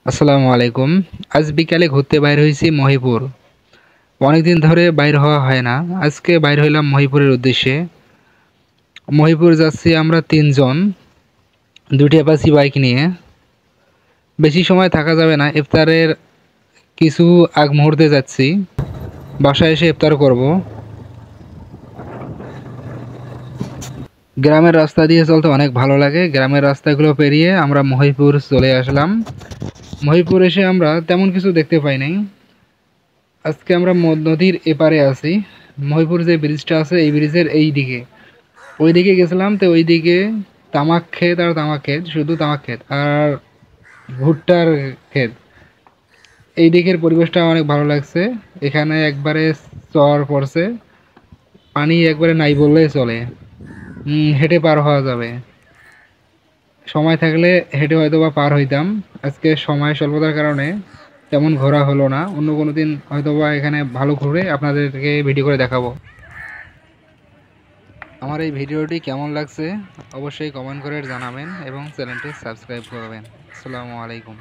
আসসালামু আলাইকুম। আজ বিকালে ঘুরতে বাইর হইছি মহিপুর। অনেকদিন ধরে বাইর হওয়া হয় না। আজকে বাইর হইলাম মহিপুরের উদ্দেশ্যে। মহিপুর যাচ্ছি আমরা ৩ জন, ২টি অ্যাপাচি বাইক নিয়ে। বেশি সময় থাকা যাবে না। ইফতারের কিছু আগ মুহূর্তে যাচ্ছি। বাসায় এসে ইফতার করব। গ্রামের রাস্তা দিয়ে চলতে অনেক ভালো লাগে। গ্রামের রাস্তাগুলো পেরিয়ে আমরা মহিপুর চলে আসলাম। মহিপুর এসে আমরা তেমন কিছু দেখতে পাই নাই। আজকে আমরা নদীর এপারে আছি। মহিপুর যে ব্রিজটা আছে এই ব্রিজের এই দিকে ওইদিকে গেছিলাম, তো ওইদিকে তামাক ক্ষেত আর তামাক ক্ষেত, শুধু তামাক ক্ষেত আর ভুট্টার ক্ষেত। এই দিকের পরিবেশটা অনেক ভালো লাগছে। এখানে একবারে চর পড়ছে, পানি একবারে নাই বললেই চলে। হেঁটে পার হওয়া যাবে। সময় থাকলে হেঁটে হয়তো বা পার হইতাম। আজকে সময় স্বল্পতার কারণে তেমন ঘোরা হলো না। অন্য কোনো দিন হয়তো বা এখানে ভালো ঘুরে আপনাদেরকে ভিডিও করে দেখাবো। আমার এই ভিডিওটি কেমন লাগছে অবশ্যই কমেন্ট করে জানাবেন এবং চ্যানেলটি সাবস্ক্রাইব করবেন। আসসালামু আলাইকুম।